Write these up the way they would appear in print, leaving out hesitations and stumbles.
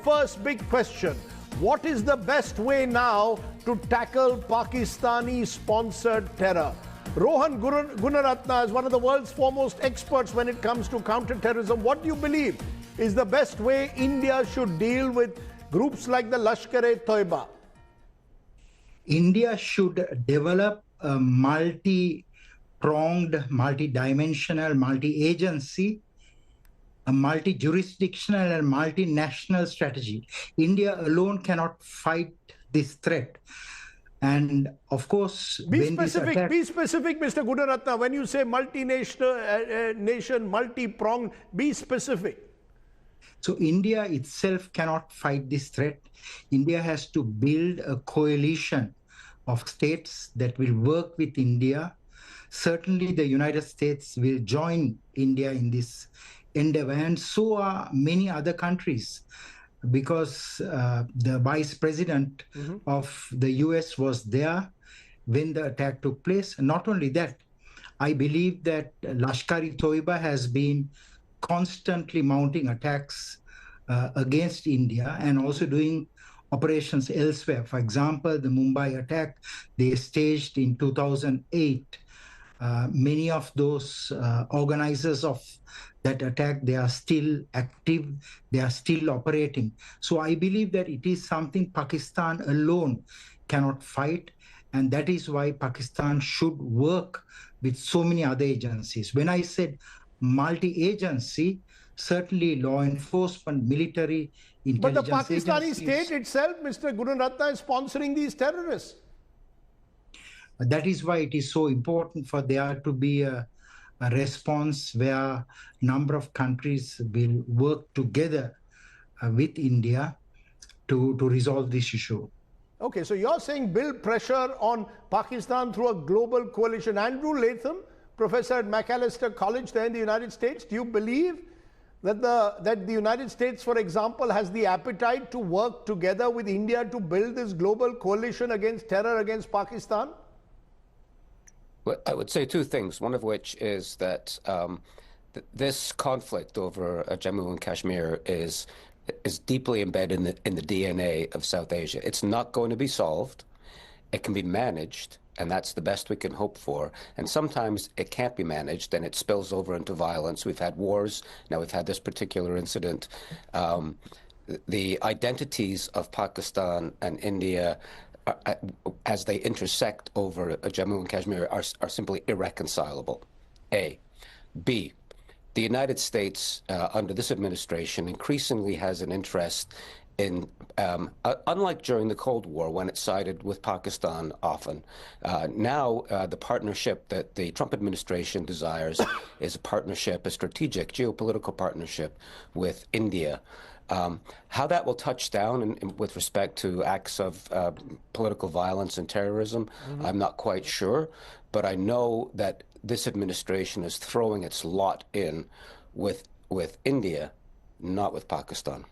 first big question. What is the best way now to tackle Pakistani-sponsored terror? Rohan Gunaratna is one of the world's foremost experts when it comes to counterterrorism. What do you believe is the best way India should deal with groups like the Lashkar-e-Taiba? India should develop a multi-pronged, multi-dimensional, multi-agency, a multi-jurisdictional and multinational strategy. India alone cannot fight this threat. And of course, be specific, Mr. Gunaratna. When you say multinational, nation, multi-pronged, be specific. So India itself cannot fight this threat. India has to build a coalition of states that will work with India. Certainly the United States will join India in this endeavor, and so are many other countries, because the vice president of the US was there when the attack took place. Not only that, I believe that Lashkar-e-Taiba has been constantly mounting attacks against India and also doing operations elsewhere. For example, the Mumbai attack they staged in 2008. Many of those organizers of that attack, they are still active, they are still operating. So I believe that it is something Pakistan alone cannot fight, and that is why Pakistan should work with so many other agencies. When I said multi-agency, certainly law enforcement, military, intelligence. But the Pakistani state itself, Mr. Gunaratna, is sponsoring these terrorists. That is why it is so important for there to be a response where a number of countries will work together with India to resolve this issue. Okay, so you're saying build pressure on Pakistan through a global coalition. Andrew Latham, professor at Macalester College there in the United States, do you believe that the United States, for example, has the appetite to work together with India to build this global coalition against terror against Pakistan? Well, I would say two things, one of which is that this conflict over Jammu and Kashmir is deeply embedded in the DNA of South Asia. It's not going to be solved. It can be managed, and that's the best we can hope for. And sometimes it can't be managed, and it spills over into violence. We've had wars. Now we've had this particular incident. The identities of Pakistan and India, as they intersect over Jammu and Kashmir, are simply irreconcilable, A. B, the United States, under this administration, increasingly has an interest in, unlike during the Cold War when it sided with Pakistan often, now the partnership that the Trump administration desires is a partnership, a strategic geopolitical partnership with India. How that will touch down with respect to acts of political violence and terrorism, I'm not quite sure, but I know that this administration is throwing its lot in with India, not with Pakistan.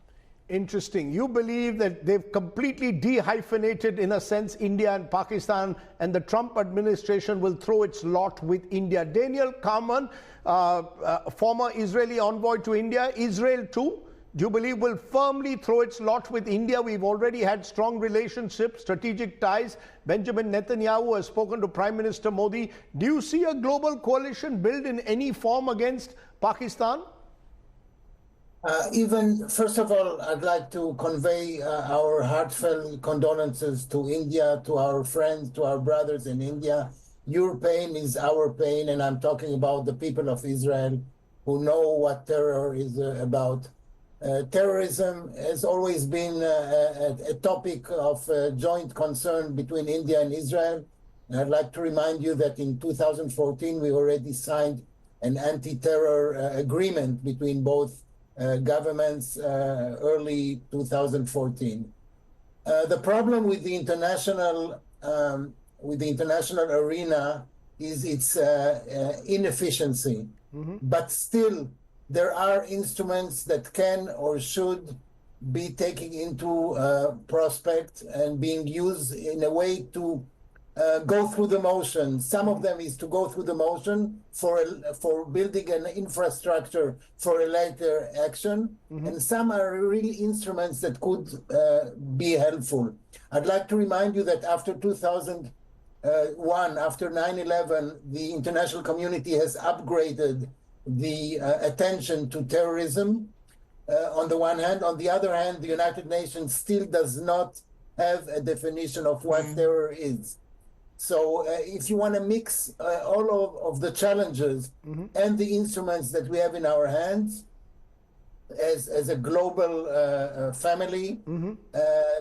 Interesting. You believe that they've completely dehyphenated, in a sense, India and Pakistan, and the Trump administration will throw its lot with India. Daniel Carman, former Israeli envoy to India, Israel too, do you believe will firmly throw its lot with India? We've already had strong relationships, strategic ties. Benjamin Netanyahu has spoken to Prime Minister Modi. Do you see a global coalition built in any form against Pakistan? First of all, I'd like to convey our heartfelt condolences to India, to our friends, to our brothers in India. Your pain is our pain, and I'm talking about the people of Israel who know what terror is about. Terrorism has always been a topic of joint concern between India and Israel. And I'd like to remind you that in 2014, we already signed an anti-terror agreement between both governments early 2014. The problem with the international arena is its inefficiency, but still there are instruments that can or should be taken into prospect and being used in a way to go through the motion. Some of them is to go through the motion for building an infrastructure for a later action, and some are really instruments that could be helpful. I'd like to remind you that after 2001, after 9/11, the international community has upgraded the attention to terrorism on the one hand. On the other hand, the United Nations still does not have a definition of what terror is. So if you want to mix all of the challenges and the instruments that we have in our hands as a global family,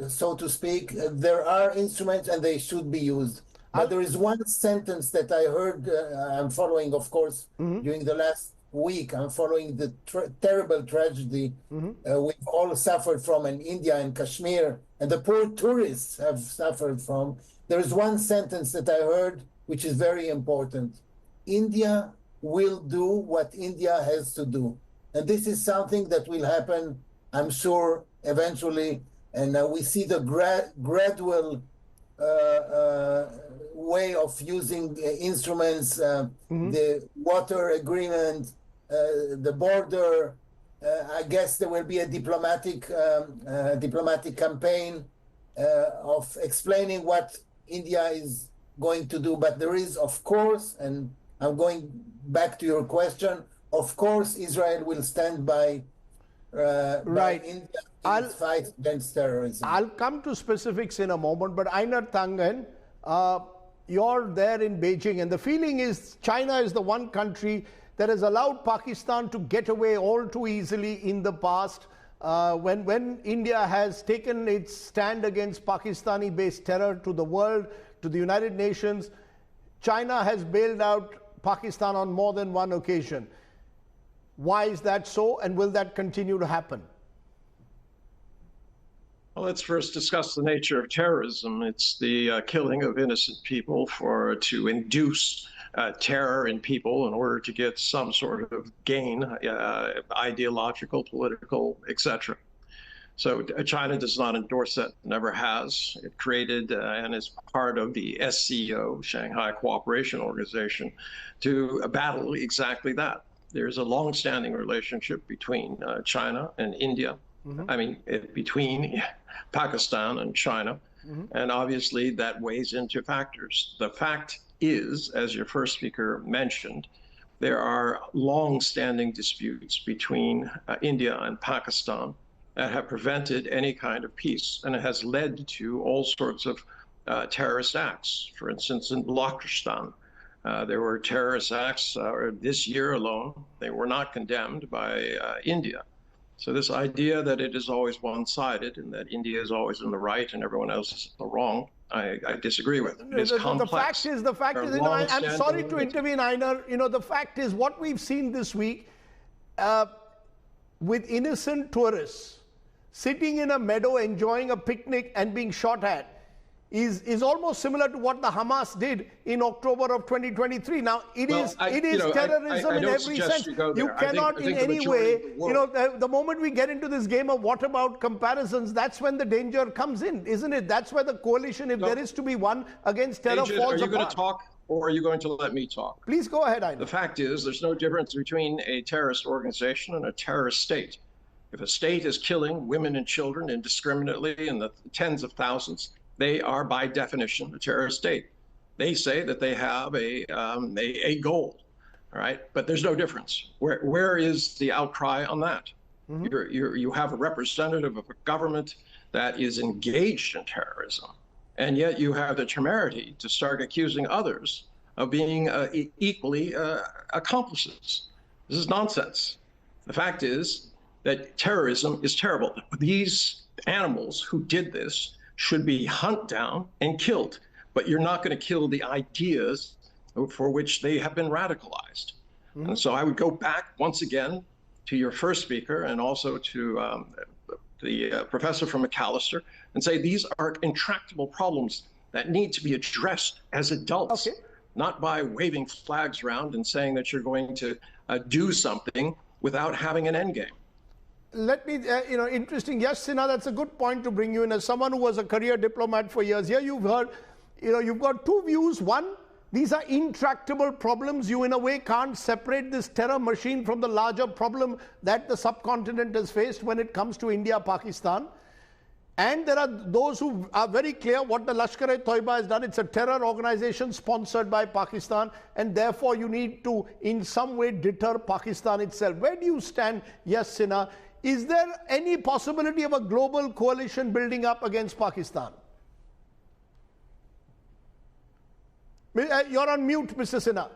so to speak, there are instruments and they should be used. But there is one sentence that I heard, I'm following, of course, during the last week, I'm following the terrible tragedy we've all suffered from in India and Kashmir, and the poor tourists have suffered from. There is one sentence that I heard, which is very important. India will do what India has to do. And this is something that will happen, I'm sure, eventually. And we see the gradual way of using instruments, the water agreement, the border. I guess there will be a diplomatic campaign of explaining what India is going to do. But there is, of course, and I'm going back to your question, of course, Israel will stand by India in its fight against terrorism. I'll come to specifics in a moment, but Einar Tangen, you're there in Beijing, and the feeling is China is the one country that has allowed Pakistan to get away all too easily in the past. When India has taken its stand against Pakistani-based terror to the world, to the United Nations, China has bailed out Pakistan on more than one occasion. Why is that so, and will that continue to happen? Well, let's first discuss the nature of terrorism. It's the killing of innocent people to induce terror in people in order to get some sort of gain, ideological, political, etc. So China does not endorse that, never has. It created and is part of the SCO, Shanghai Cooperation Organization, to battle exactly that. There's a long-standing relationship between China and India. I mean, between Pakistan and China. And obviously that weighs into factors. The fact is, as your first speaker mentioned, there are long-standing disputes between India and Pakistan that have prevented any kind of peace, and it has led to all sorts of terrorist acts. For instance, in Balochistan, there were terrorist acts this year alone. They were not condemned by India. So this idea that it is always one-sided and that India is always in the right and everyone else is in the wrong, I disagree with. It is complex. The fact is, I'm sorry to intervene, Einar. The fact is, what we've seen this week with innocent tourists sitting in a meadow enjoying a picnic and being shot at is almost similar to what the Hamas did in October of 2023. Now, it is terrorism in every sense. You cannot in any way, the moment we get into this game of what about comparisons, that's when the danger comes in, isn't it? That's where the coalition, if there is to be one against terror, falls apart. Are you going to talk or are you going to let me talk? Please go ahead, Einar. The fact is, there's no difference between a terrorist organization and a terrorist state. If a state is killing women and children indiscriminately in the tens of thousands, they are by definition a terrorist state. They say that they have a goal, all right? But there's no difference. Where is the outcry on that? You have a representative of a government that is engaged in terrorism, and yet you have the temerity to start accusing others of being equally accomplices. This is nonsense. The fact is that terrorism is terrible. These animals who did this should be hunted down and killed, but you're not going to kill the ideas for which they have been radicalized. And so I would go back once again to your first speaker and also to the professor from McAllister and say these are intractable problems that need to be addressed as adults, not by waving flags around and saying that you're going to do something without having an end game. Let me, interesting. Yes, Sinha, that's a good point to bring you in. As someone who was a career diplomat for years, here you've heard, you've got two views. One, these are intractable problems. You, in a way, can't separate this terror machine from the larger problem that the subcontinent has faced when it comes to India, Pakistan. And there are those who are very clear what the Lashkar-e-Taiba has done. It's a terror organization sponsored by Pakistan, and therefore you need to, in some way, deter Pakistan itself. Where do you stand, Yash Sinha? Is there any possibility of a global coalition building up against Pakistan? You're on mute, Mr. Sinha.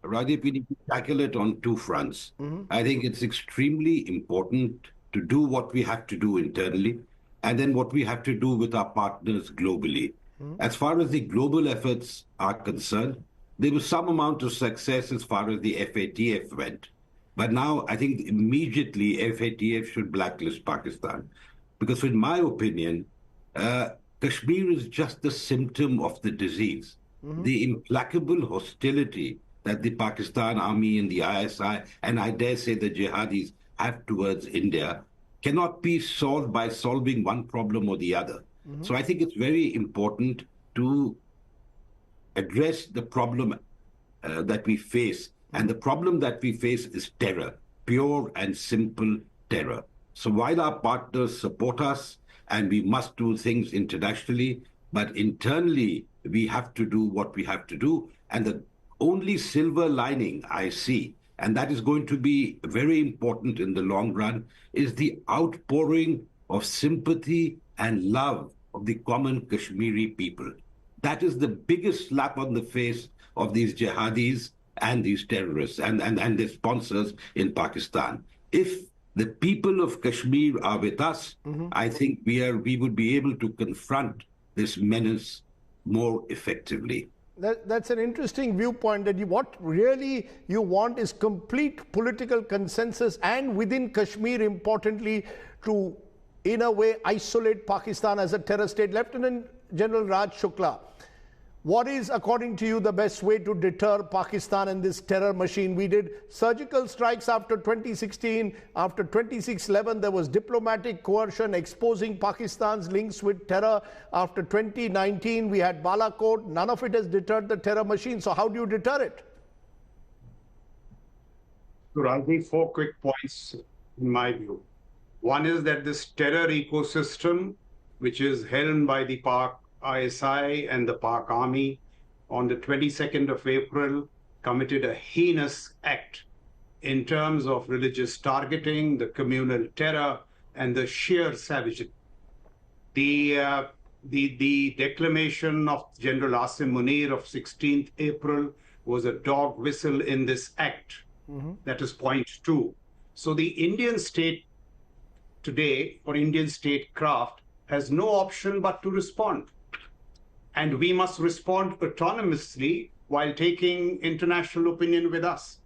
Rajeev, we need to tackle it on two fronts. I think it's extremely important to do what we have to do internally, and then what we have to do with our partners globally. As far as the global efforts are concerned, there was some amount of success as far as the FATF went. But now I think immediately FATF should blacklist Pakistan. Because in my opinion, Kashmir is just the symptom of the disease. The implacable hostility that the Pakistan army and the ISI, and I dare say the jihadis, have towards India cannot be solved by solving one problem or the other. So I think it's very important to address the problem that we face. And the problem that we face is terror, pure and simple terror. So while our partners support us, and we must do things internationally, but internally we have to do what we have to do. And the only silver lining I see, and that is going to be very important in the long run, is the outpouring of sympathy and love of the common Kashmiri people. That is the biggest slap on the face of these jihadis and these terrorists and their sponsors in Pakistan. If the people of Kashmir are with us, I think we would be able to confront this menace more effectively. That's an interesting viewpoint, that what really you want is complete political consensus, and within Kashmir, importantly, to, in a way, isolate Pakistan as a terror state. Lieutenant General Raj Shukla, what is, according to you, the best way to deter Pakistan and this terror machine? We did surgical strikes after 2016. After 26/11, there was diplomatic coercion exposing Pakistan's links with terror. After 2019, we had balakot. None of it has deterred the terror machine. So how do you deter it? So, Rajeev, 4 quick points in my view. One is that this terror ecosystem, which is helmed by the Pak ISI and the Pak army, on the 22nd of April, committed a heinous act in terms of religious targeting, the communal terror, and the sheer savagery. The declamation of General Asim Munir of 16th April was a dog whistle in this act. That is point 2. So the Indian state today, or Indian statecraft, has no option but to respond. And we must respond autonomously while taking international opinion with us.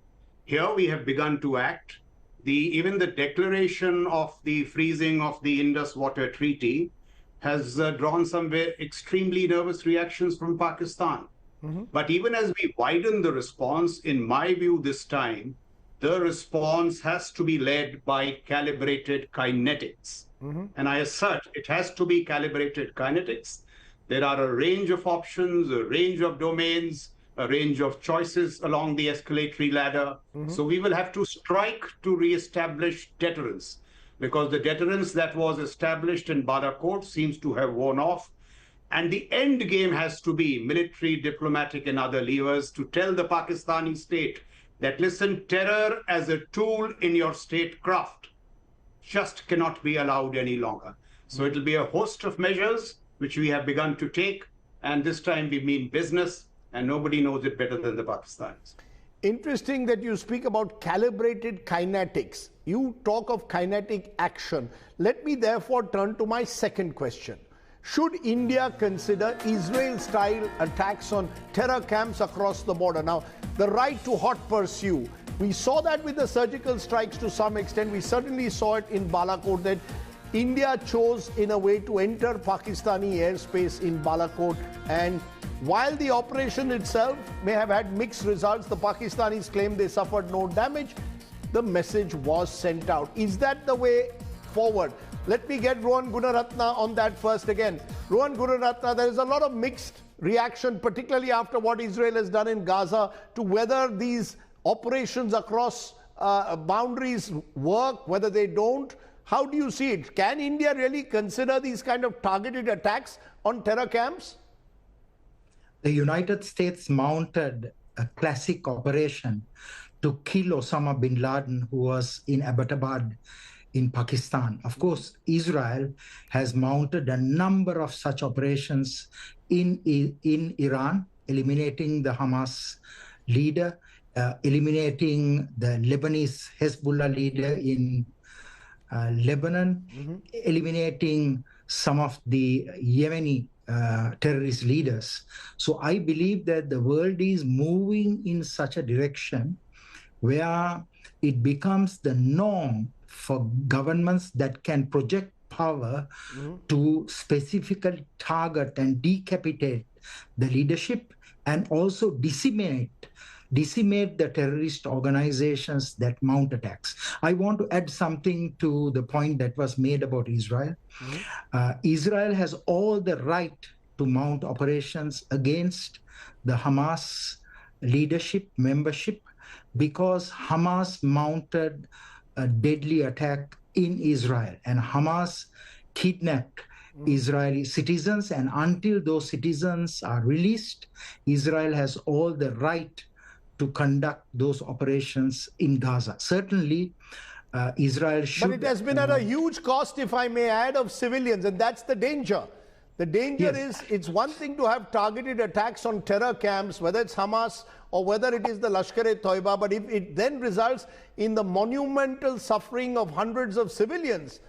Here we have begun to act. Even the declaration of the freezing of the Indus Water Treaty has drawn some very extremely nervous reactions from Pakistan. But even as we widen the response, in my view this time, the response has to be led by calibrated kinetics. And I assert it has to be calibrated kinetics. There are a range of options, a range of domains, a range of choices along the escalatory ladder. So we will have to strike to reestablish deterrence, because the deterrence that was established in balakot seems to have worn off. And the end game has to be military, diplomatic, and other levers to tell the Pakistani state that, listen, terror as a tool in your statecraft just cannot be allowed any longer. So it'll be a host of measures which we have begun to take, and this time we mean business, and nobody knows it better than the Pakistanis. Interesting that you speak about calibrated kinetics. You talk of kinetic action. Let me therefore turn to my second question. Should India consider Israel-style attacks on terror camps across the border? Now, the right to hot pursue, we saw that with the surgical strikes to some extent. We certainly saw it in Balakot, that India chose in a way to enter Pakistani airspace in Balakot, and while the operation itself may have had mixed results, the Pakistanis claim they suffered no damage, the message was sent out. Is that the way forward? Let me get Rohan Gunaratna on that first again. Rohan Gunaratna, there is a lot of mixed reaction, particularly after what Israel has done in Gaza, to whether these operations across boundaries work, whether they don't. How do you see it? Can India really consider these kind of targeted attacks on terror camps? The United States mounted a classic operation to kill Osama bin Laden, who was in Abbottabad in Pakistan. Of course, Israel has mounted a number of such operations in Iran, eliminating the Hamas leader, eliminating the Lebanese Hezbollah leader in Lebanon, eliminating some of the Yemeni terrorist leaders. So I believe that the world is moving in such a direction where it becomes the norm for governments that can project power to specifically target and decapitate the leadership and also decimate the terrorist organizations that mount attacks. I want to add something to the point that was made about Israel. Israel has all the right to mount operations against the Hamas leadership, membership, because Hamas mounted a deadly attack in Israel, and Hamas kidnapped Israeli citizens, and until those citizens are released, Israel has all the right to conduct those operations in Gaza. Certainly, Israel should... But it has been at a huge cost, if I may add, of civilians, and that's the danger. The danger is, it's one thing to have targeted attacks on terror camps, whether it's Hamas or whether it is the Lashkar-e-Taiba, but if it then results in the monumental suffering of hundreds of civilians,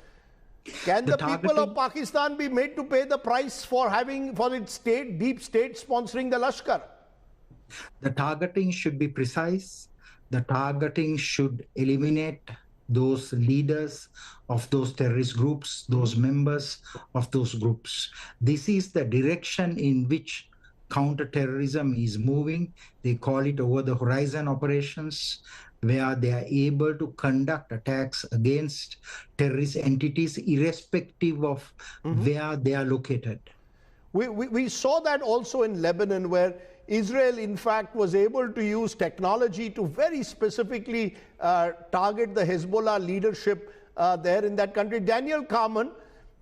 can the people of Pakistan be made to pay the price for its state, deep state sponsoring the Lashkar? The targeting should be precise. The targeting should eliminate those leaders of those terrorist groups, those members of those groups. This is the direction in which counterterrorism is moving. They call it over-the-horizon operations, where they are able to conduct attacks against terrorist entities irrespective of where they are located. We saw that also in Lebanon, where Israel, in fact, was able to use technology to very specifically target the Hezbollah leadership there in that country. Daniel Carman,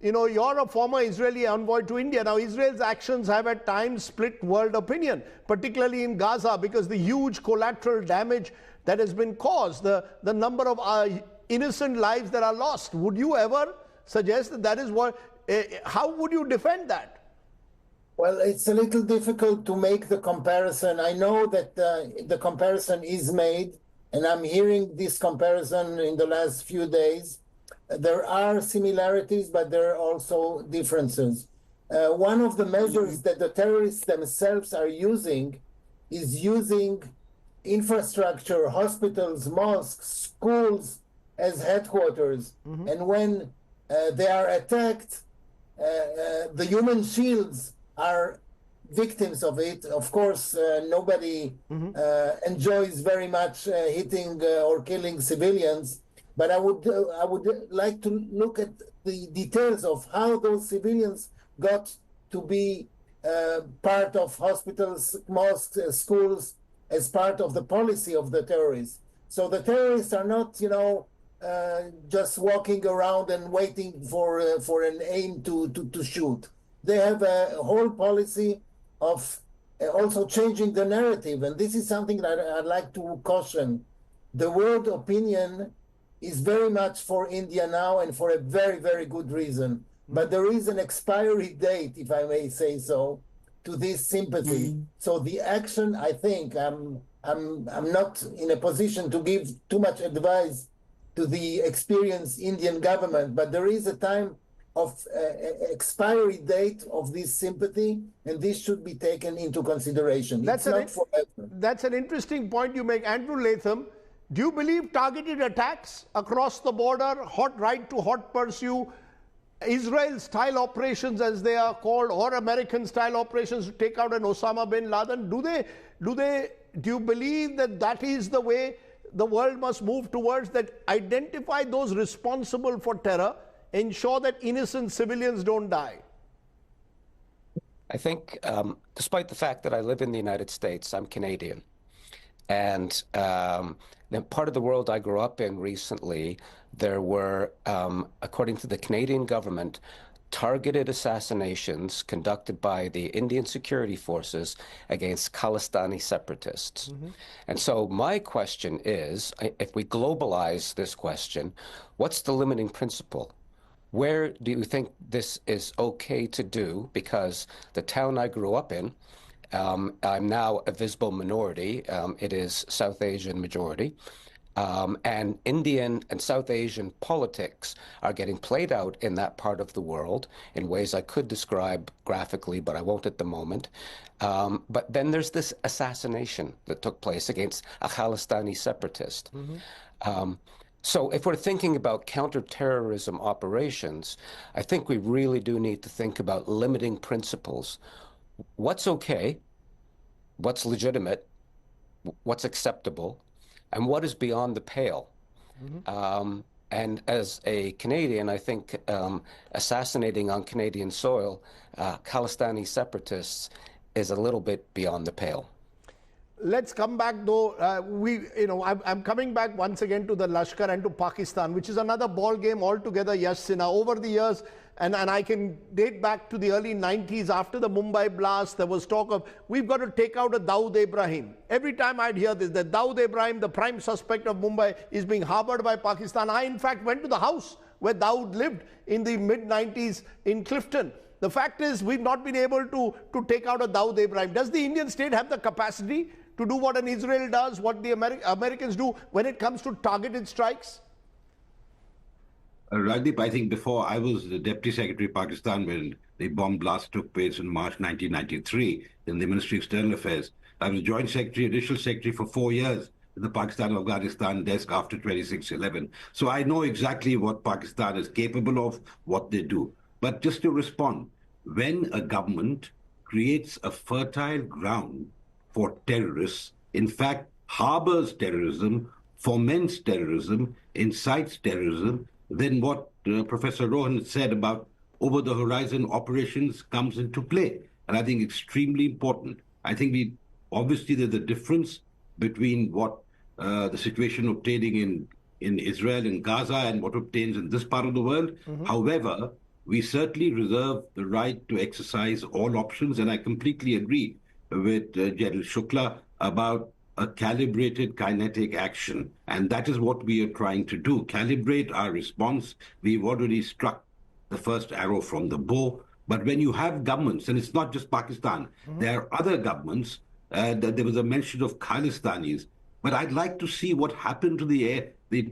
you know, you're a former Israeli envoy to India. Now, Israel's actions have at times split world opinion, particularly in Gaza, because the huge collateral damage that has been caused, the number of innocent lives that are lost. Would you ever suggest that that is what, how would you defend that? Well, it's a little difficult to make the comparison. I know that the comparison is made, and I'm hearing this comparison in the last few days. There are similarities, but there are also differences. One of the measures that the terrorists themselves are using is using infrastructure, hospitals, mosques, schools as headquarters. And when they are attacked, the human shields are victims of it. Of course, nobody enjoys very much hitting or killing civilians, but I would like to look at the details of how those civilians got to be part of hospitals, mosques, schools, as part of the policy of the terrorists. So the terrorists are not, you know, just walking around and waiting for an aim to shoot. They have a whole policy of also changing the narrative. And this is something that I'd like to caution. The world opinion is very much for India now, and for a very, very good reason. But there is an expiry date, if I may say so, to this sympathy. So the action, I think, I'm not in a position to give too much advice to the experienced Indian government, but there is a time of expiry date of this sympathy, and this should be taken into consideration. That's an interesting point you make. Andrew Latham, do you believe targeted attacks across the border, hot right to hot pursuit, Israel-style operations as they are called, or American-style operations to take out an Osama bin Laden, do you believe that that is the way the world must move towards, that identify those responsible for terror, ensure that innocent civilians don't die? I think, despite the fact that I live in the United States, I'm Canadian. And then part of the world I grew up in recently, there were, according to the Canadian government, targeted assassinations conducted by the Indian security forces against Khalistani separatists. And so my question is, if we globalize this question, what's the limiting principle? Where do you think this is okay to do? Because the town I grew up in, I'm now a visible minority. It is South Asian majority. And Indian and South Asian politics are getting played out in that part of the world in ways I could describe graphically, but I won't at the moment. But then there's this assassination that took place against a Khalistani separatist. So if we're thinking about counterterrorism operations, I think we really do need to think about limiting principles. What's okay, what's legitimate, what's acceptable, and what is beyond the pale. And as a Canadian, I think assassinating on Canadian soil Khalistani separatists is a little bit beyond the pale. Let's come back though. I'm coming back once again to the Lashkar and to Pakistan, which is another ball game altogether. Yes, Sinha, over the years, and I can date back to the early 90s after the Mumbai blast, there was talk of, we've got to take out a Dawood Ibrahim. Every time I'd hear this, that Dawood Ibrahim, the prime suspect of Mumbai, is being harbored by Pakistan. I, in fact, went to the house where Dawood lived in the mid-90s in Clifton. The fact is, we've not been able to take out a Dawood Ibrahim. Does the Indian state have the capacity to do what an Israel does, what the Americans do when it comes to targeted strikes? Rajdeep, I think before I was the Deputy Secretary of Pakistan when the bomb blast took place in March 1993 in the Ministry of External Affairs. I was Joint Secretary, Additional Secretary for 4 years in the Pakistan-Afghanistan desk after 26/11. So I know exactly what Pakistan is capable of, what they do. But just to respond, when a government creates a fertile ground for terrorists, in fact, harbors terrorism, foments terrorism, incites terrorism, then what Professor Rohan said about over-the-horizon operations comes into play. And I think extremely important. I think obviously there's a difference between what the situation obtaining in Israel and Gaza and what obtains in this part of the world. However, we certainly reserve the right to exercise all options, and I completely agree with General Shukla about a calibrated kinetic action. And that is what we are trying to do, calibrate our response. We've already struck the first arrow from the bow. But when you have governments, and it's not just Pakistan, there are other governments, there was a mention of Khalistanis, but I'd like to see what happened to the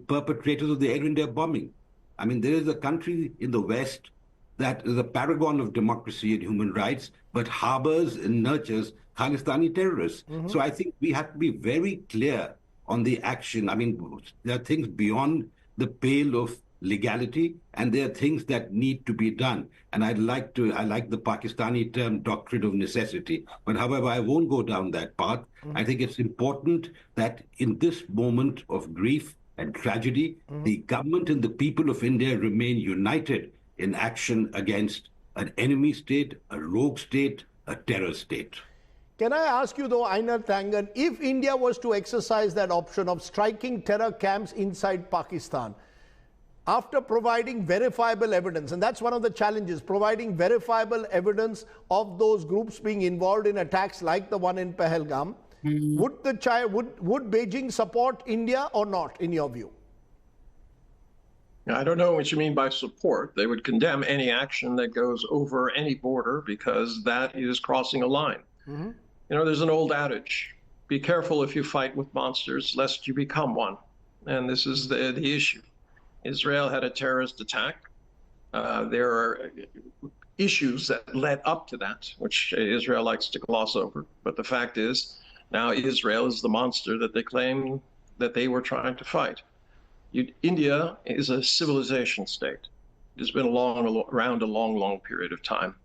perpetrators of the Air India bombing. I mean, there is a country in the West that is a paragon of democracy and human rights, but harbors and nurtures Khalistani terrorists. So I think we have to be very clear on the action. I mean, there are things beyond the pale of legality, and there are things that need to be done. And I like the Pakistani term doctrine of necessity. But however, I won't go down that path. I think it's important that in this moment of grief and tragedy, the government and the people of India remain united in action against an enemy state, a rogue state, a terror state. Can I ask you though, Einar Tangan, if India was to exercise that option of striking terror camps inside Pakistan, after providing verifiable evidence, and that's one of the challenges, providing verifiable evidence of those groups being involved in attacks like the one in Pahalgam, would Beijing support India or not, in your view? I don't know what you mean by support. They would condemn any action that goes over any border because that is crossing a line. You know, there's an old adage, be careful if you fight with monsters, lest you become one. And this is the issue. Israel had a terrorist attack. There are issues that led up to that, which Israel likes to gloss over. But the fact is, now Israel is the monster that they claim that they were trying to fight. India is a civilization state. It has been around a long period of time.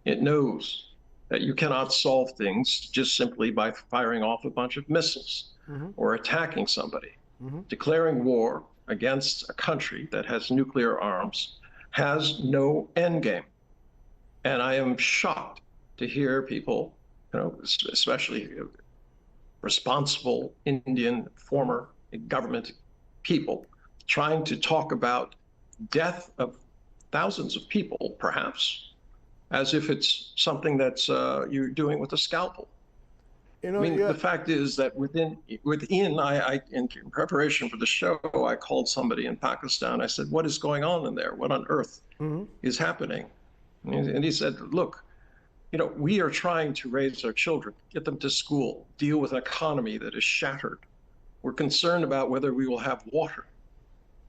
It knows that you cannot solve things just simply by firing off a bunch of missiles or attacking somebody. Declaring war against a country that has nuclear arms has no end game. And I am shocked to hear people, especially responsible Indian former government people, trying to talk about death of thousands of people, perhaps, as if it's something that's you're doing with a scalpel. The fact is that within in preparation for the show, I called somebody in Pakistan. I said, "What is going on in there? What on earth is happening?" And he said, "Look, we are trying to raise our children, get them to school, deal with an economy that is shattered. We're concerned about whether we will have water.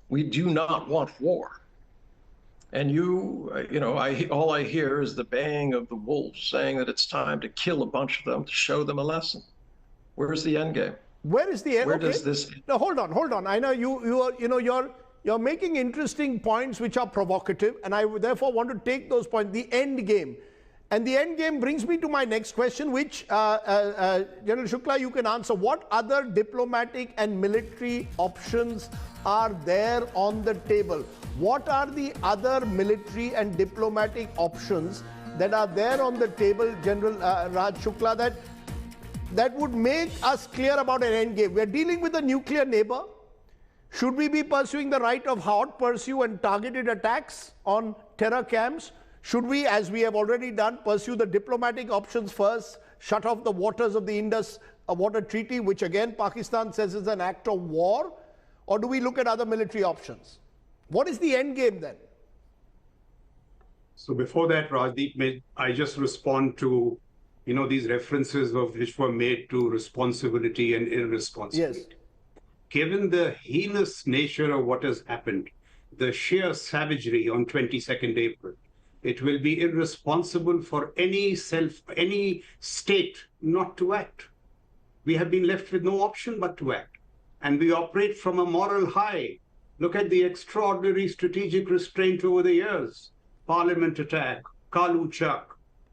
We do not want war." And all I hear is the baying of the wolves saying that it's time to kill a bunch of them to show them a lesson. Where's the end game? Where is the end? Where does this? No, hold on. I know you're making interesting points which are provocative, and I therefore want to take those points. The end game, and the end game brings me to my next question, which General Shukla, you can answer. What other diplomatic and military options are there on the table? What are the other military and diplomatic options that are there on the table, General Raj Shukla, that would make us clear about an end game? We're dealing with a nuclear neighbor. Should we be pursuing the right of hot pursuit and targeted attacks on terror camps? Should we, as we have already done, pursue the diplomatic options first, shut off the waters of the Indus Water Treaty, which again Pakistan says is an act of war? Or do we look at other military options? What is the end game then? So before that, Rajdeep, I just respond to, these references which were made to responsibility and irresponsibility. Yes. Given the heinous nature of what has happened, the sheer savagery on 22nd April, it will be irresponsible for any state not to act. We have been left with no option but to act. And we operate from a moral high. Look at the extraordinary strategic restraint over the years. Parliament attack, Kalu Chak,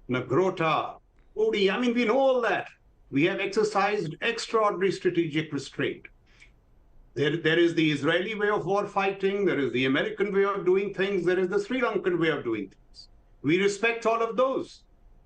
Nagrota, Odi. We know all that. We have exercised extraordinary strategic restraint. There is the Israeli way of war fighting. There is the American way of doing things. There is the Sri Lankan way of doing things. We respect all of those.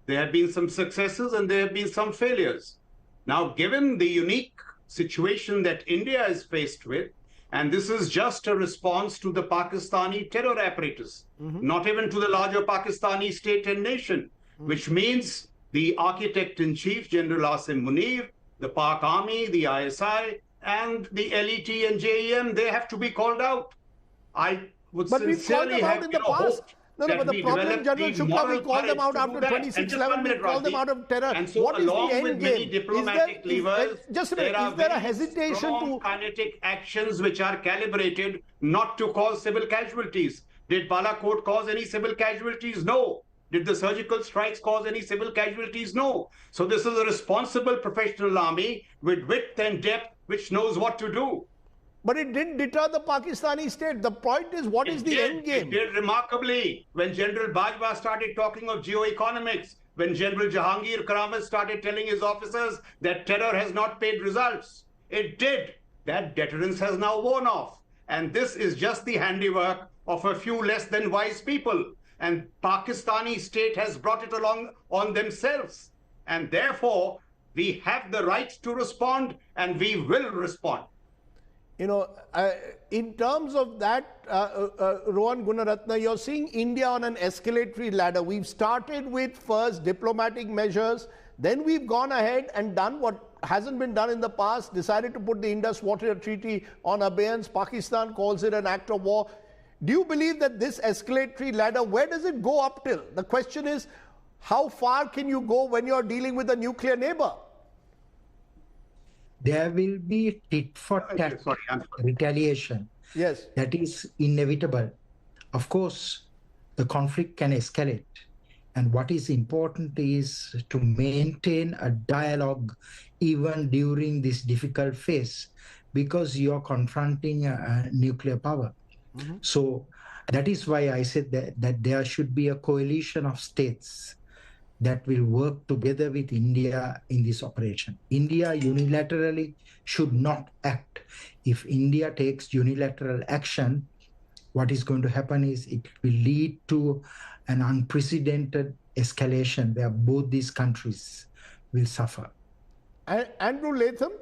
There have been some successes and there have been some failures. Now, given the unique situation that India is faced with, and this is just a response to the Pakistani terror apparatus, not even to the larger Pakistani state and nation, which means the architect-in-chief, General Asim Munir, the Pak Army, the ISI, and the LET and JEM, they have to be called out. I would sincerely have hoped. No, but the problem, General Shukla, we call them out after 26/11, we call them out of terror. And so what is along the end with game? many diplomatic levers, there a hesitation to kinetic actions which are calibrated not to cause civil casualties? Did Balakot cause any civil casualties? No. Did the surgical strikes cause any civil casualties? No. So this is a responsible professional army with width and depth which knows what to do. But it didn't deter the Pakistani state. The point is, what is the end game? It did remarkably. When General Bajwa started talking of geoeconomics, when General Jahangir Karamat started telling his officers that terror has not paid results, it did. That deterrence has now worn off. And this is just the handiwork of a few less than wise people. And Pakistani state has brought it along on themselves. And therefore, we have the right to respond, and we will respond. In terms of that, Rohan Gunaratna, you're seeing India on an escalatory ladder. We've started with first diplomatic measures, then we've gone ahead and done what hasn't been done in the past, decided to put the Indus Water Treaty on abeyance. Pakistan calls it an act of war. Do you believe that this escalatory ladder, where does it go up till? The question is, how far can you go when you're dealing with a nuclear neighbor? There will be tit for tat retaliation. Yes. That is inevitable. Of course, the conflict can escalate. And what is important is to maintain a dialogue even during this difficult phase, because you're confronting a nuclear power. So that is why I said that there should be a coalition of states that will work together with India in this operation. India unilaterally should not act. If India takes unilateral action, what is going to happen is it will lead to an unprecedented escalation where both these countries will suffer. Andrew Latham,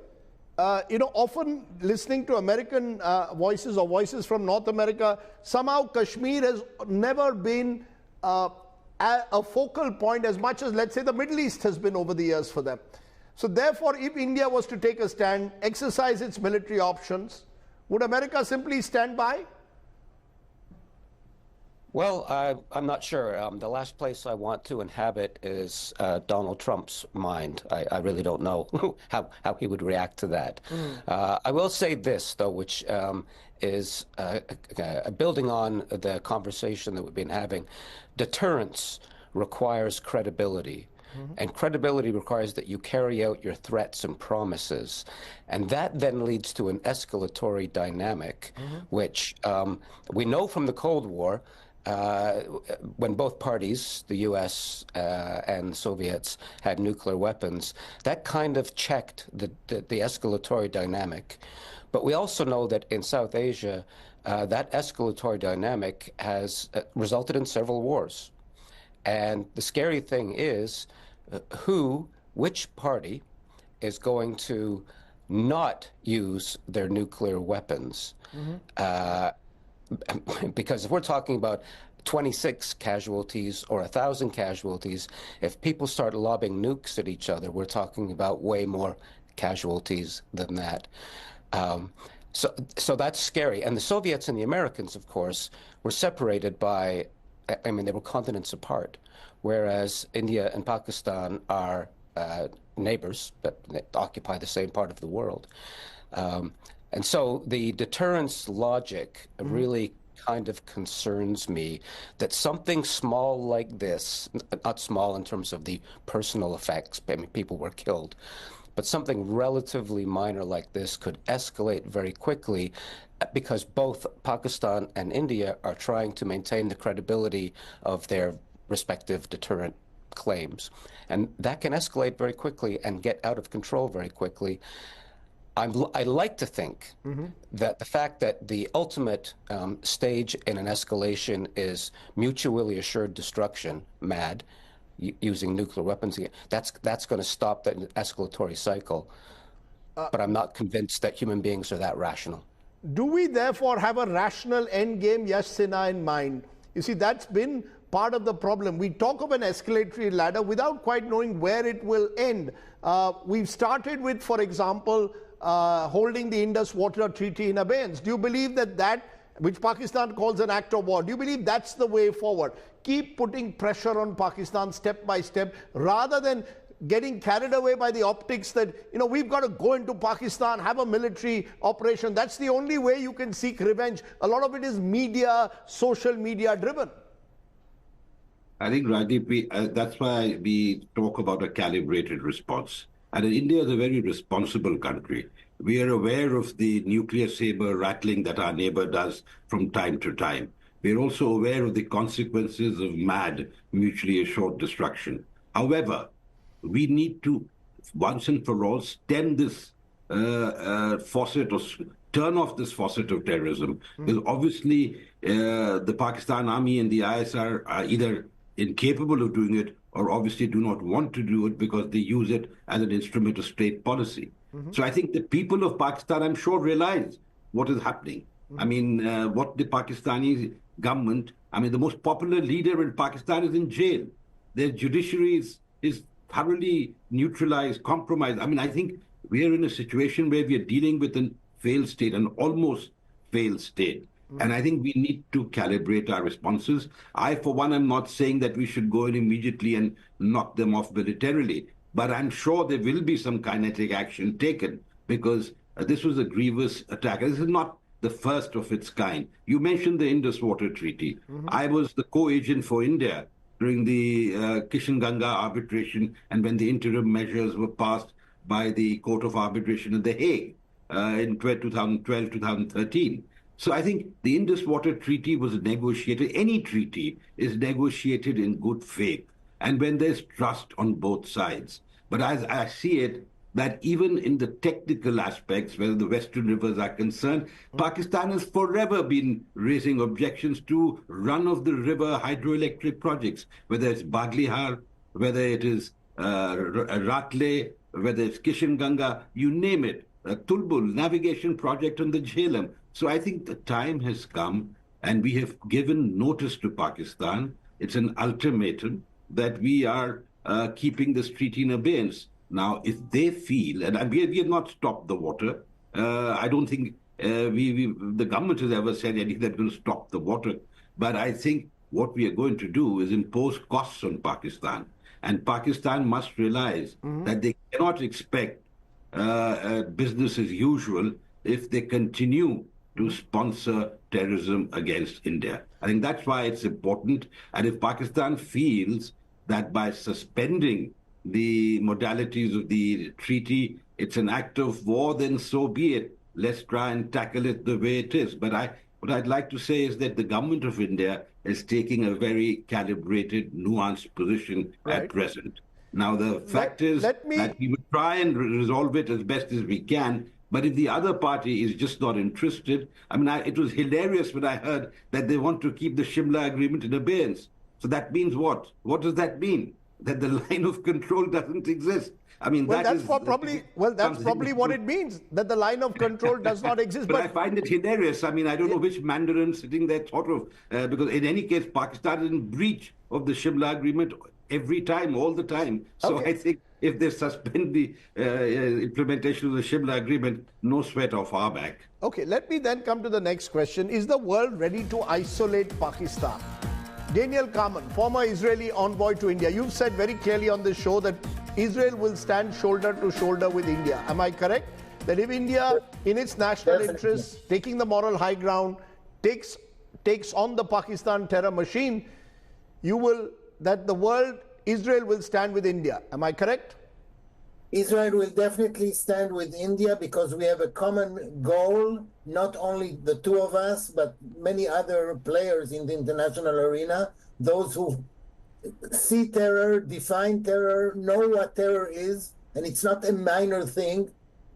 often listening to American voices or voices from North America, somehow Kashmir has never been a focal point as much as, let's say, the Middle East has been over the years for them. So therefore, if India was to take a stand, exercise its military options, would America simply stand by? Well, I'm not sure. The last place I want to inhabit is Donald Trump's mind. I really don't know how he would react to that. I will say this, though, which is building on the conversation that we've been having. Deterrence requires credibility. And credibility requires that you carry out your threats and promises. And that then leads to an escalatory dynamic, which we know from the Cold War, when both parties, the U.S. And the Soviets, had nuclear weapons, that kind of checked the escalatory dynamic. But we also know that in South Asia, that escalatory dynamic has resulted in several wars. And the scary thing is which party is going to not use their nuclear weapons. Because if we're talking about 26 casualties or 1,000 casualties, if people start lobbing nukes at each other, we're talking about way more casualties than that. So that's scary. And the Soviets and the Americans, of course, were separated by, they were continents apart, whereas India and Pakistan are neighbors that occupy the same part of the world. And so the deterrence logic really kind of concerns me, that something small like this, not small in terms of the personal effects, people were killed, but something relatively minor like this could escalate very quickly, because both Pakistan and India are trying to maintain the credibility of their respective deterrent claims. And that can escalate very quickly and get out of control very quickly. I like to think that the fact that the ultimate stage in an escalation is mutually assured destruction, MAD, using nuclear weapons, that's going to stop that escalatory cycle. But I'm not convinced that human beings are that rational. Do we therefore have a rational end game, Yash Sinha, in mind? You see, that's been part of the problem. We talk of an escalatory ladder without quite knowing where it will end. We've started with, for example, holding the Indus Water Treaty in abeyance. Do you believe that, which Pakistan calls an act of war, do you believe that's the way forward? Keep putting pressure on Pakistan step by step, rather than getting carried away by the optics that, we've got to go into Pakistan, have a military operation. That's the only way you can seek revenge. A lot of it is media, social media driven. I think, Rajeev, that's why we talk about a calibrated response. And India is a very responsible country. We are aware of the nuclear saber rattling that our neighbor does from time to time. We're also aware of the consequences of MAD, mutually assured destruction. However, we need to, once and for all, stem this faucet, or turn off this faucet of terrorism. Because obviously, the Pakistan Army and the ISR are either incapable of doing it, or obviously do not want to do it because they use it as an instrument of state policy. So I think the people of Pakistan, I'm sure, realize what is happening. What the Pakistani government, the most popular leader in Pakistan is in jail. Their judiciary is thoroughly neutralized, compromised. I think we are in a situation where we are dealing with a failed state, an almost failed state. And I think we need to calibrate our responses. I, for one, am not saying that we should go in immediately and knock them off militarily. But I'm sure there will be some kinetic action taken, because this was a grievous attack. This is not the first of its kind. You mentioned the Indus Water Treaty. I was the co-agent for India during the Kishan-Ganga arbitration, and when the interim measures were passed by the Court of Arbitration in The Hague in 2012, 2013. So I think the Indus Water Treaty was negotiated. Any treaty is negotiated in good faith, and when there's trust on both sides. But as I see it, that even in the technical aspects, where the Western rivers are concerned, Pakistan has forever been raising objections to run-of-the-river hydroelectric projects, whether it's Baglihar, whether it is Ratle, whether it's Kishanganga, you name it, Tulbul, navigation project on the Jhelum. So I think the time has come, and we have given notice to Pakistan. It's an ultimatum that we are keeping this treaty in abeyance. Now, if they feel, and we have not stopped the water, I don't think the government has ever said anything that's going to stop the water. But I think what we are going to do is impose costs on Pakistan. And Pakistan must realize that they cannot expect business as usual if they continue to sponsor terrorism against India. I think that's why it's important. And if Pakistan feels that by suspending the modalities of the treaty, it's an act of war, then so be it. Let's try and tackle it the way it is. But what I'd like to say is that the government of India is taking a very calibrated, nuanced position at present. Now, the fact is that we will try and resolve it as best as we can. But if the other party is just not interested, I mean, it was hilarious when I heard that they want to keep the Shimla Agreement in abeyance. So that means what? What does that mean? That the line of control doesn't exist. I mean, that's probably what it means, that the line of control does not exist. But I find it hilarious. I mean, I don't know which Mandarin sitting there thought of, because in any case, Pakistan is in breach of the Shimla Agreement every time, all the time. So I think if they suspend the implementation of the Shimla Agreement, no sweat off our back. Okay, let me then come to the next question. Is the world ready to isolate Pakistan? Daniel Kamen, former Israeli envoy to India, you've said very clearly on this show that Israel will stand shoulder to shoulder with India. Am I correct? That if India, in its national interests, taking the moral high ground, takes on the Pakistan terror machine, Israel will stand with India. Am I correct? Israel will definitely stand with India because we have a common goal, not only the two of us, but many other players in the international arena, those who see terror, define terror, know what terror is, and it's not a minor thing.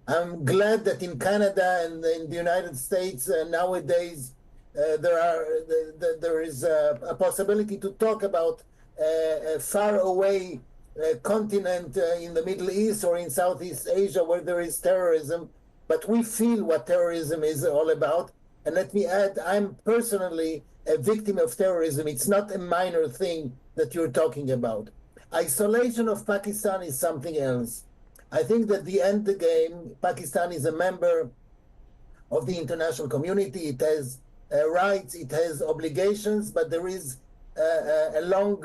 I'm glad that in Canada and in the United States nowadays there is a possibility to talk about a far away continent in the Middle East or in Southeast Asia where there is terrorism, but we feel what terrorism is all about. And let me add, I'm personally a victim of terrorism. It's not a minor thing that you're talking about. Isolation of Pakistan is something else. I think that the end of the game, Pakistan is a member of the international community. It has rights, it has obligations, but there is a long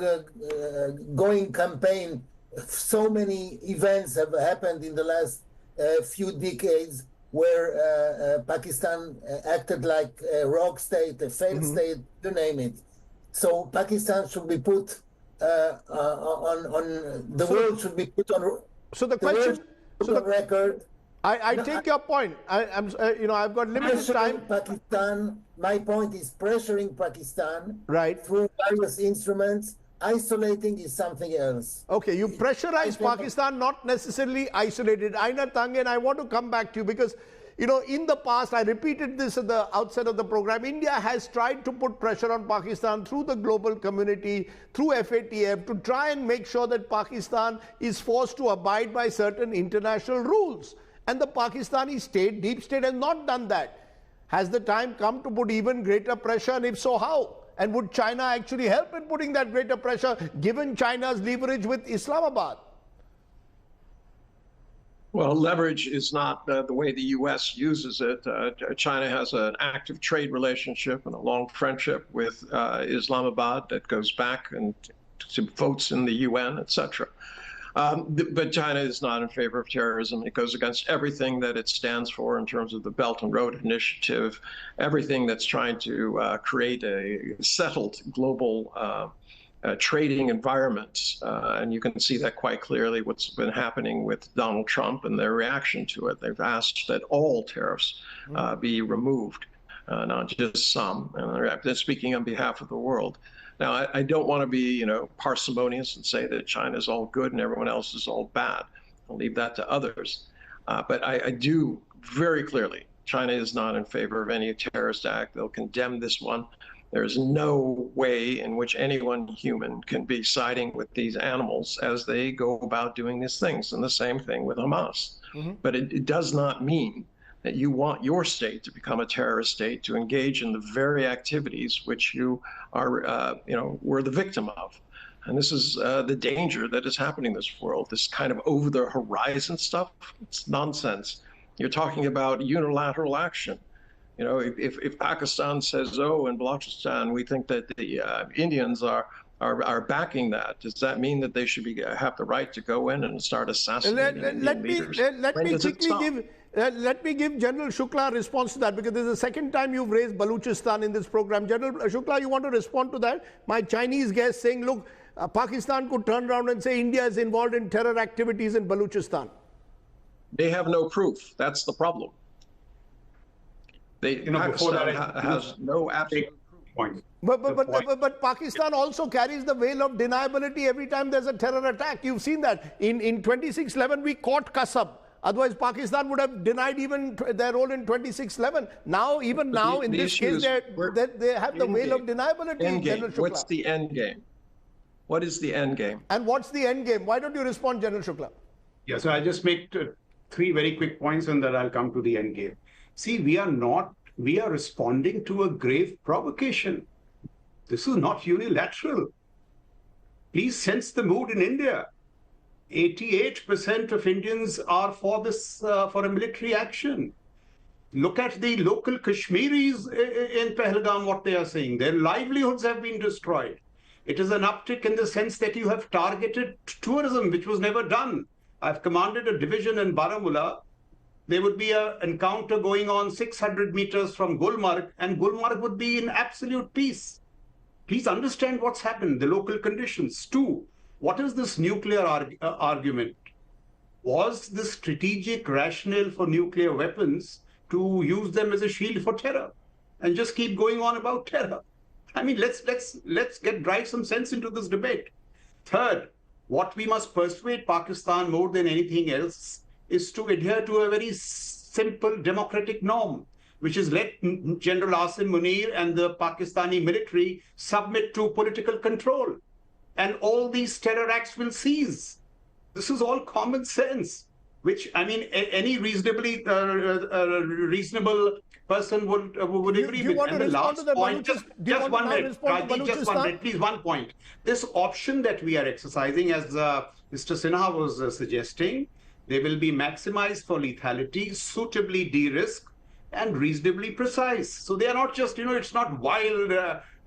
going campaign. So many events have happened in the last few decades where Pakistan acted like a rogue state, a failed state, you name it. So Pakistan should be put on the world should be put on. So the question, the record. I take your point. I've got limited time. Pakistan. My point is pressuring Pakistan through various instruments. Isolating is something else. Okay, you pressurize Pakistan, not necessarily isolated. Aina Tangen, I want to come back to you because, in the past, I repeated this at the outset of the program, India has tried to put pressure on Pakistan through the global community, through FATF, to try and make sure that Pakistan is forced to abide by certain international rules. And the Pakistani state, deep state, has not done that. Has the time come to put even greater pressure, and if so, how? And would China actually help in putting that greater pressure, given China's leverage with Islamabad? Well, leverage is not the way the U.S. uses it. China has an active trade relationship and a long friendship with Islamabad that goes back and to votes in the UN, etc. But China is not in favor of terrorism. It goes against everything that it stands for in terms of the Belt and Road Initiative, everything that's trying to create a settled global trading environment. And you can see that quite clearly what's been happening with Donald Trump and their reaction to it. They've asked that all tariffs be removed, not just some. And they're speaking on behalf of the world. Now, I don't want to be, parsimonious and say that China is all good and everyone else is all bad. I'll leave that to others. But I do very clearly, China is not in favor of any terrorist act. They'll condemn this one. There's no way in which anyone human can be siding with these animals as they go about doing these things. And the same thing with Hamas. But it does not mean that you want your state to become a terrorist state, to engage in the very activities which you are, were the victim of. And this is the danger that is happening in this world, this kind of over-the-horizon stuff. It's nonsense. You're talking about unilateral action. You know, if Pakistan says, oh, in Balochistan, we think that the Indians are backing that, does that mean that they should have the right to go in and start assassinating Indian leaders? Let me give General Shukla a response to that, because this is the second time you've raised Balochistan in this program. General Shukla, you want to respond to that? My Chinese guest saying, look, Pakistan could turn around and say India is involved in terror activities in Balochistan. They have no proof. That's the problem. Pakistan has no absolute proof. But Pakistan also carries the veil of deniability every time there's a terror attack. You've seen that. In 26/11, we caught Qasab. Otherwise, Pakistan would have denied even their role in 26/11. Now, in this case, they have the veil of deniability. What's the end game? What is the end game? And what's the end game? Why don't you respond, General Shukla? Yeah, so I'll just make three very quick points and then I'll come to the end game. See, we are responding to a grave provocation. This is not unilateral. Please sense the mood in India. 88% of Indians are for this, for a military action. Look at the local Kashmiris in Pahalgam, what they are saying. Their livelihoods have been destroyed. It is an uptick in the sense that you have targeted tourism, which was never done. I've commanded a division in Baramulla. There would be an encounter going on 600 meters from Gulmarg, and Gulmarg would be in absolute peace. Please understand what's happened, the local conditions. Two, what is this nuclear argument? Was the strategic rationale for nuclear weapons to use them as a shield for terror and just keep going on about terror? I mean, let's drive some sense into this debate. Third, what we must persuade Pakistan more than anything else is to adhere to a very simple democratic norm, which is let General Asim Munir and the Pakistani military submit to political control, and all these terror acts will cease. This is all common sense, which, I mean, any reasonably reasonable person would agree with. And the last point, just 1 minute, Rajeev, just 1 minute, please, 1 point. This option that we are exercising, as Mr. Sinha was suggesting, they will be maximized for lethality, suitably de-risked, and reasonably precise. So they are not just, it's not wild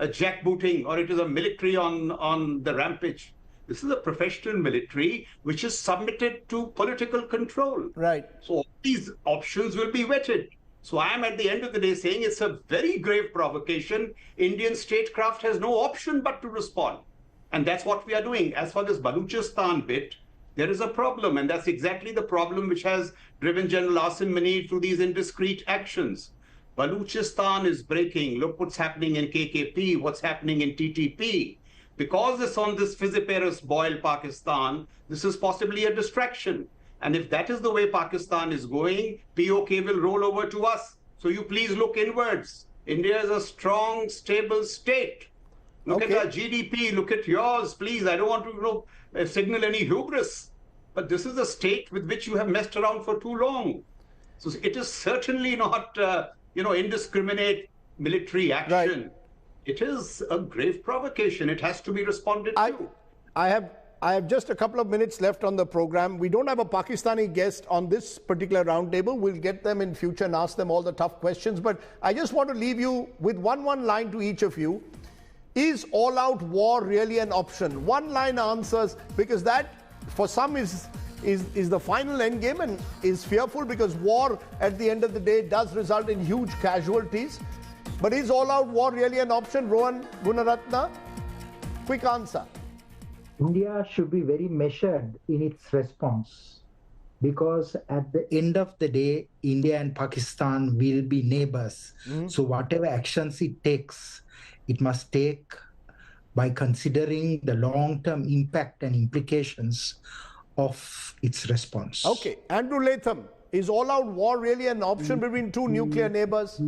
jackbooting, or it is a military on the rampage. This is a professional military which is submitted to political control. Right. So all these options will be vetted. So I am at the end of the day saying it's a very grave provocation. Indian statecraft has no option but to respond. And that's what we are doing. As for this Balochistan bit, there is a problem, and that's exactly the problem which has driven General Asim Munir through these indiscreet actions. Balochistan is breaking. Look what's happening in KKP, what's happening in TTP. Because it's on this fissiparous boil, Pakistan, this is possibly a distraction. And if that is the way Pakistan is going, POK will roll over to us. So you please look inwards. India is a strong, stable state. Look at our GDP, look at yours, please. I don't want to signal any hubris. But this is a state with which you have messed around for too long. So it is certainly not, indiscriminate military action. Right. It is a grave provocation. It has to be responded to. I have just a couple of minutes left on the program. We don't have a Pakistani guest on this particular roundtable. We'll get them in future and ask them all the tough questions. But I just want to leave you with one line to each of you. Is all-out war really an option? One-line answers, because that, for some, is the final end game and is fearful, because war, at the end of the day, does result in huge casualties. But is all-out war really an option? Rohan Gunaratna, quick answer. India should be very measured in its response, because at the end of the day, India and Pakistan will be neighbors. So whatever actions it takes, it must take by considering the long-term impact and implications of its response. Okay, Andrew Latham, is all-out war really an option between two nuclear neighbors?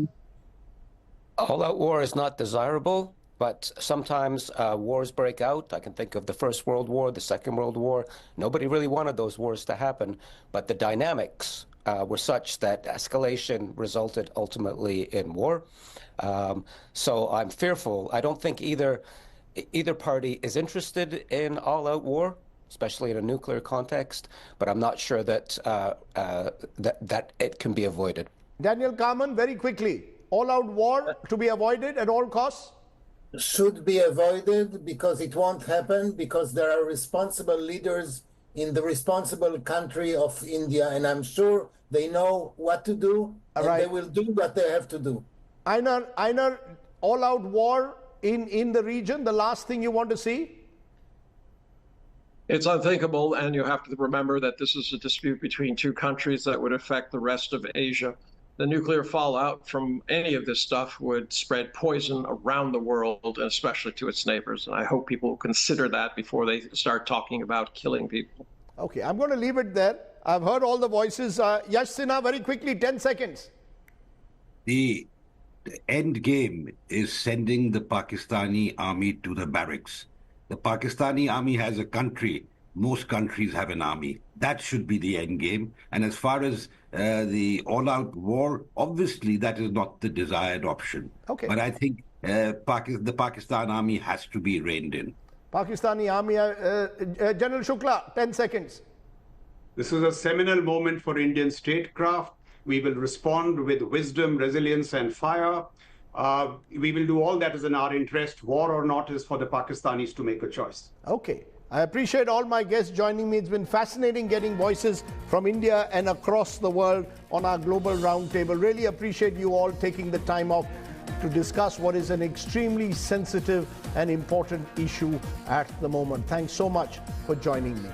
All-out war is not desirable, but sometimes wars break out. I can think of the First World War, the Second World War. Nobody really wanted those wars to happen, but the dynamics were such that escalation resulted ultimately in war. So I'm fearful. I don't think either party is interested in all-out war, especially in a nuclear context, but I'm not sure that that it can be avoided. Daniel Carman, very quickly, all-out war to be avoided at all costs? Should be avoided because it won't happen, because there are responsible leaders in the responsible country of India, and I'm sure they know what to do, and they will do what they have to do. Einar, all-out war in the region, the last thing you want to see? It's unthinkable, and you have to remember that this is a dispute between two countries that would affect the rest of Asia. The nuclear fallout from any of this stuff would spread poison around the world, and especially to its neighbors. And I hope people consider that before they start talking about killing people. Okay, I'm going to leave it there. I've heard all the voices. Yash Sinha, very quickly, 10 seconds. The end game is sending the Pakistani army to the barracks. The Pakistani army has a country. Most countries have an army. That should be the end game. And as far as the all-out war, obviously that is not the desired option. Okay. But I think the Pakistan army has to be reined in. Pakistani army, General Shukla, 10 seconds. This is a seminal moment for Indian statecraft. We will respond with wisdom, resilience, and fire. We will do all that is in our interest. War or not is for the Pakistanis to make a choice. Okay. I appreciate all my guests joining me. It's been fascinating getting voices from India and across the world on our global roundtable. Really appreciate you all taking the time off to discuss what is an extremely sensitive and important issue at the moment. Thanks so much for joining me.